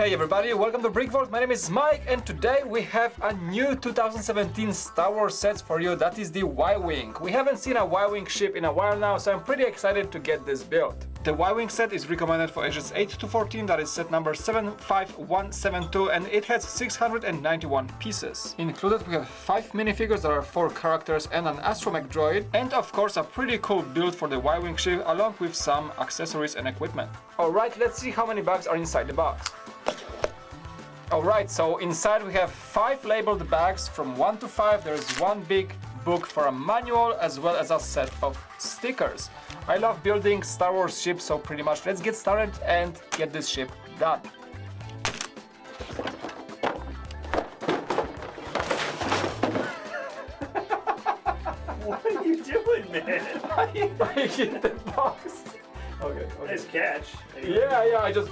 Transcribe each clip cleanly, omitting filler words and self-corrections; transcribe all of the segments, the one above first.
Hey everybody, welcome to Brickvault. My name is Mike and today we have a new 2017 Star Wars set for you. That is the Y-Wing. We haven't seen a Y-Wing ship in a while now, so I'm pretty excited to get this built. The Y-Wing set is recommended for ages 8 to 14, that is set number 75172, and it has 691 pieces. Included we have 5 minifigures, there are 4 characters and an astromech droid, and of course a pretty cool build for the Y-Wing ship along with some accessories and equipment. Alright, let's see how many bags are inside the box. Alright, so inside we have 5 labeled bags from 1 to 5. There is one big book for a manual as well as a set of stickers. I love building Star Wars ships, so pretty much let's get started and get this ship done. What are you doing, man? I hit the box. Okay. Nice catch. Yeah, I just...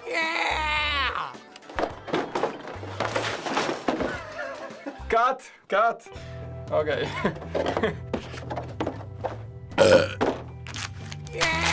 Yeah! Cut. Okay. Yeah!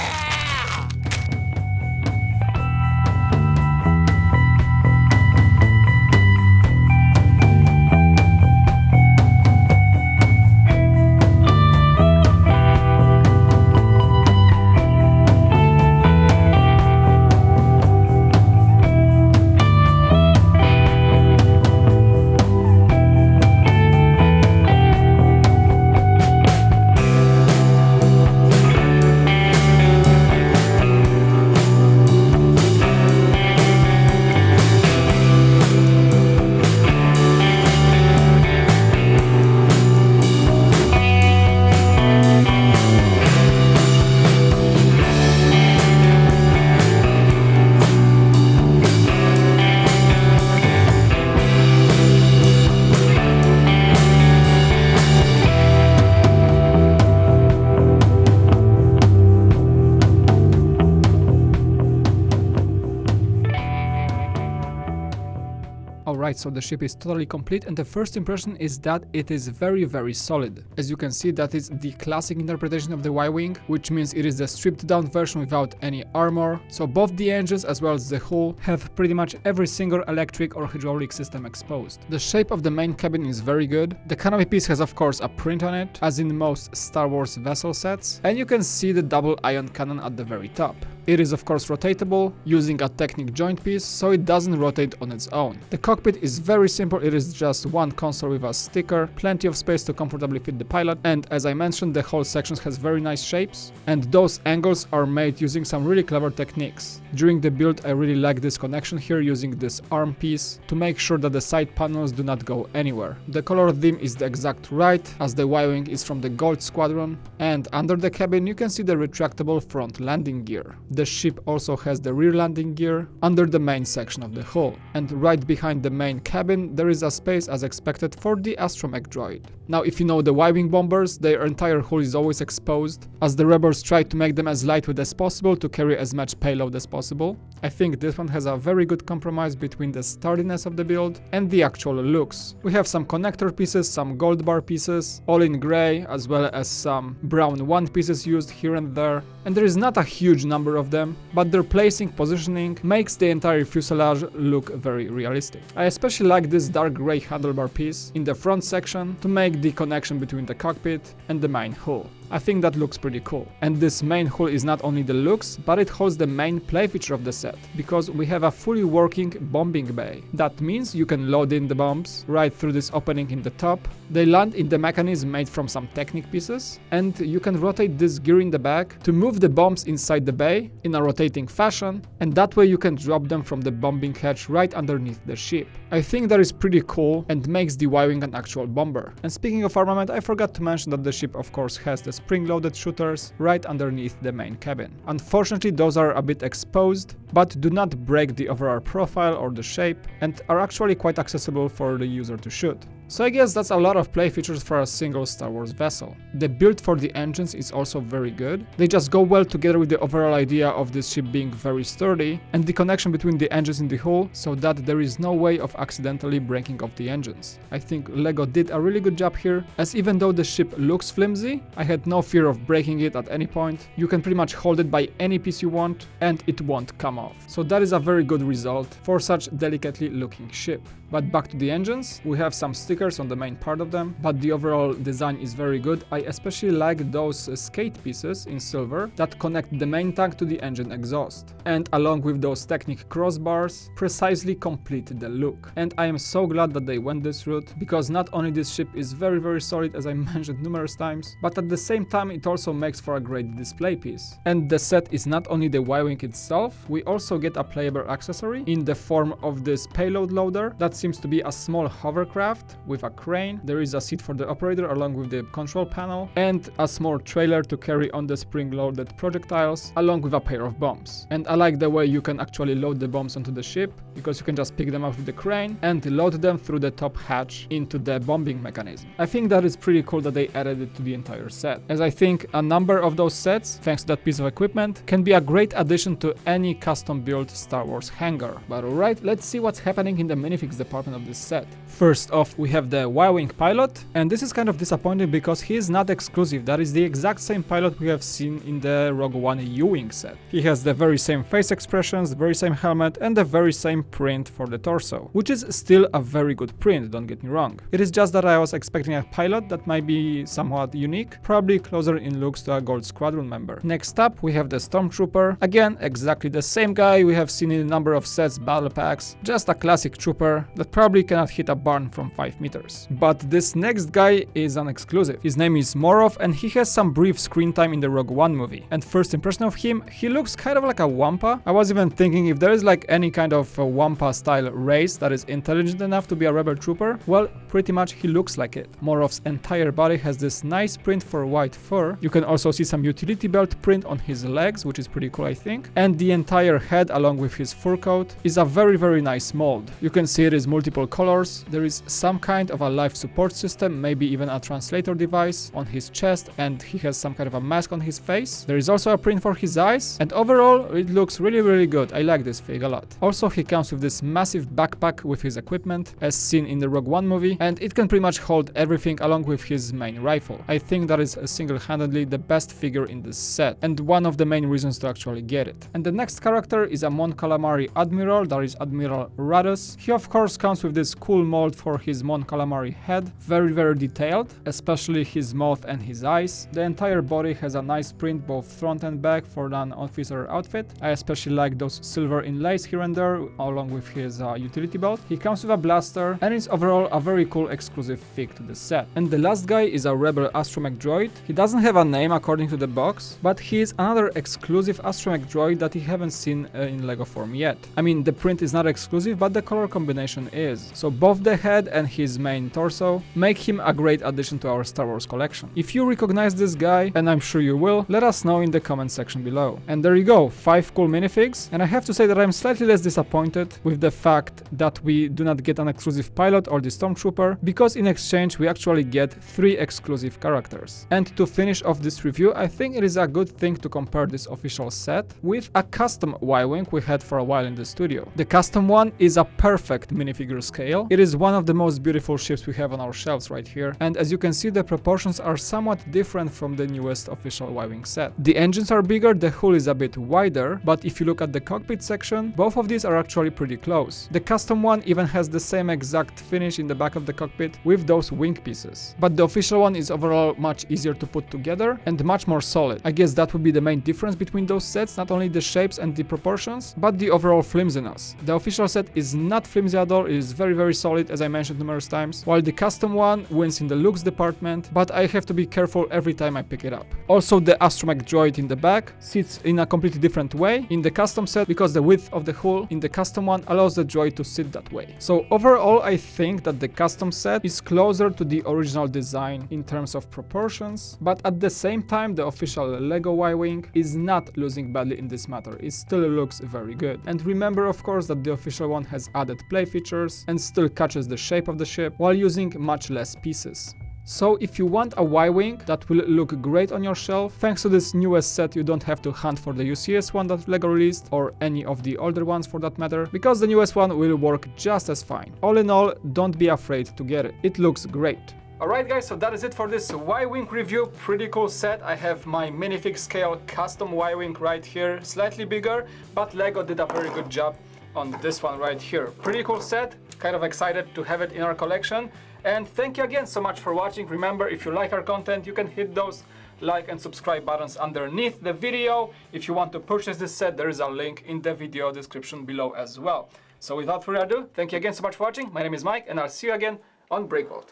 Alright, so the ship is totally complete and the first impression is that it is very solid. As you can see, that is the classic interpretation of the Y-Wing, which means it is the stripped down version without any armor. So both the engines as well as the hull have pretty much every single electric or hydraulic system exposed. The shape of the main cabin is very good. The canopy piece has of course a print on it, as in most Star Wars vessel sets, and you can see the double ion cannon at the very top. It is of course rotatable, using a Technic joint piece, so it doesn't rotate on its own. The cockpit is very simple, it is just one console with a sticker, plenty of space to comfortably fit the pilot, and as I mentioned, the whole section has very nice shapes, and those angles are made using some really clever techniques. During the build I really like this connection here, using this arm piece to make sure that the side panels do not go anywhere. The color theme is the exact right, as the Y-Wing is from the Gold Squadron, and under the cabin you can see the retractable front landing gear. The ship also has the rear landing gear under the main section of the hull, and right behind the main cabin there is a space as expected for the astromech droid. Now if you know the Y-Wing bombers, their entire hull is always exposed, as the rebels try to make them as lightweight as possible to carry as much payload as possible. I think this one has a very good compromise between the sturdiness of the build and the actual looks. We have some connector pieces, some gold bar pieces, all in grey, as well as some brown wand pieces used here and there, and there is not a huge number of them, but their placing, positioning makes the entire fuselage look very realistic. I especially like this dark grey handlebar piece in the front section to make the connection between the cockpit and the main hull. I think that looks pretty cool. And this main hull is not only the looks, but it holds the main play feature of the set, because we have a fully working bombing bay. That means you can load in the bombs right through this opening in the top. They land in the mechanism made from some Technic pieces, and you can rotate this gear in the back to move the bombs inside the bay in a rotating fashion, and that way you can drop them from the bombing hatch right underneath the ship. I think that is pretty cool and makes the Y-Wing an actual bomber. And speaking of armament, I forgot to mention that the ship of course has the spring-loaded shooters right underneath the main cabin. Unfortunately, those are a bit exposed, but do not break the overall profile or the shape, and are actually quite accessible for the user to shoot. So I guess that's a lot of play features for a single Star Wars vessel. The build for the engines is also very good. They just go well together with the overall idea of this ship being very sturdy and the connection between the engines in the hull so that there is no way of accidentally breaking off the engines. I think LEGO did a really good job here, as even though the ship looks flimsy, I had no fear of breaking it at any point. You can pretty much hold it by any piece you want and it won't come off. So that is a very good result for such delicately looking ship. But back to the engines, we have some stickers on the main part of them, but the overall design is very good. I especially like those skate pieces in silver that connect the main tank to the engine exhaust. And along with those Technic crossbars, precisely complete the look. And I am so glad that they went this route, because not only this ship is very solid, as I mentioned numerous times, but at the same time it also makes for a great display piece. And the set is not only the Y-Wing itself, we also get a playable accessory in the form of this Payload Loader that seems to be a small hovercraft with a crane. There is a seat for the operator along with the control panel and a small trailer to carry on the spring-loaded projectiles along with a pair of bombs. And I like the way you can actually load the bombs onto the ship, because you can just pick them up with the crane and load them through the top hatch into the bombing mechanism. I think that is pretty cool that they added it to the entire set, as I think a number of those sets, thanks to that piece of equipment, can be a great addition to any custom built Star Wars hangar. But alright, let's see what's happening in the Minifigs department of this set. First off, we have the Y-Wing pilot, and this is kind of disappointing because he is not exclusive. That is the exact same pilot we have seen in the Rogue One U-Wing set. He has the very same face expressions, the very same helmet, and the very same print for the torso, which is still a very good print, don't get me wrong. It is just that I was expecting a pilot that might be somewhat unique, probably closer in looks to a Gold Squadron member. Next up, we have the Stormtrooper. Again, exactly the same guy we have seen in a number of sets, battle packs, just a classic trooper that probably cannot hit a barn from 5 meters. But this next guy is an exclusive. His name is Morov, and he has some brief screen time in the Rogue One movie. And first impression of him, he looks kind of like a Wampa. I was even thinking if there is like any kind of Wampa style race that is intelligent enough to be a rebel trooper, well, pretty much he looks like it. Morov's entire body has this nice print for white fur. You can also see some utility belt print on his legs, which is pretty cool, I think. And the entire head along with his fur coat is a very nice mold. You can see it is multiple colors. There is some kind of a life support system, maybe even a translator device on his chest, and he has some kind of a mask on his face. There is also a print for his eyes, and overall it looks really good. I like this fig a lot. Also, he comes with this massive backpack with his equipment, as seen in the Rogue One movie, and it can pretty much hold everything along with his main rifle. I think that is single-handedly the best figure in this set, and one of the main reasons to actually get it. And the next character is a Mon Calamari Admiral, that is Admiral Rudd. He of course comes with this cool mold for his Mon Calamari head, very detailed, especially his mouth and his eyes. The entire body has a nice print both front and back for an officer outfit. I especially like those silver inlays here and there along with his utility belt. He comes with a blaster and is overall a very cool exclusive fig to the set. And the last guy is a rebel astromech droid. He doesn't have a name according to the box, but he is another exclusive astromech droid that you haven't seen in LEGO form yet. I mean, the print is not exclusive, but the color combination is. So both the head and his main torso make him a great addition to our Star Wars collection. If you recognize this guy, and I'm sure you will, let us know in the comment section below. And there you go, 5 cool minifigs, and I have to say that I'm slightly less disappointed with the fact that we do not get an exclusive pilot or the Stormtrooper, because in exchange we actually get 3 exclusive characters. And to finish off this review, I think it is a good thing to compare this official set with a custom Y-Wing we had for a while in the studio. The custom one is a perfect minifigure scale. It is one of the most beautiful ships we have on our shelves right here, and as you can see, the proportions are somewhat different from the newest official Y-Wing set. The engines are bigger, the hull is a bit wider, but if you look at the cockpit section, both of these are actually pretty close. The custom one even has the same exact finish in the back of the cockpit with those wing pieces, but the official one is overall much easier to put together and much more solid. I guess that would be the main difference between those sets, not only the shapes and the proportions, but the overall flimsiness. The official set is not flimsy at all, it is very solid, as I mentioned numerous times, while the custom one wins in the looks department, but I have to be careful every time I pick it up. Also, the astromech droid in the back sits in a completely different way in the custom set, because the width of the hull in the custom one allows the droid to sit that way. So overall, I think that the custom set is closer to the original design in terms of proportions, but at the same time, the official LEGO Y-Wing is not losing badly in this matter. It still looks very good. And remember, of course, that the official one has added play features features and still catches the shape of the ship while using much less pieces. So if you want a Y-Wing that will look great on your shelf, thanks to this newest set you don't have to hunt for the UCS one that LEGO released, or any of the older ones for that matter, because the newest one will work just as fine. All in all, don't be afraid to get it. It looks great. Alright guys, so that is it for this Y-Wing review. Pretty cool set. I have my Minifig scale custom Y-Wing right here, slightly bigger, but LEGO did a very good job on this one right here. Pretty cool set, kind of excited to have it in our collection. And thank you again so much for watching. Remember, if you like our content, you can hit those like and subscribe buttons underneath the video. If you want to purchase this set, there is a link in the video description below as well. So without further ado, thank you again so much for watching. My name is Mike, and I'll see you again on Breakboat.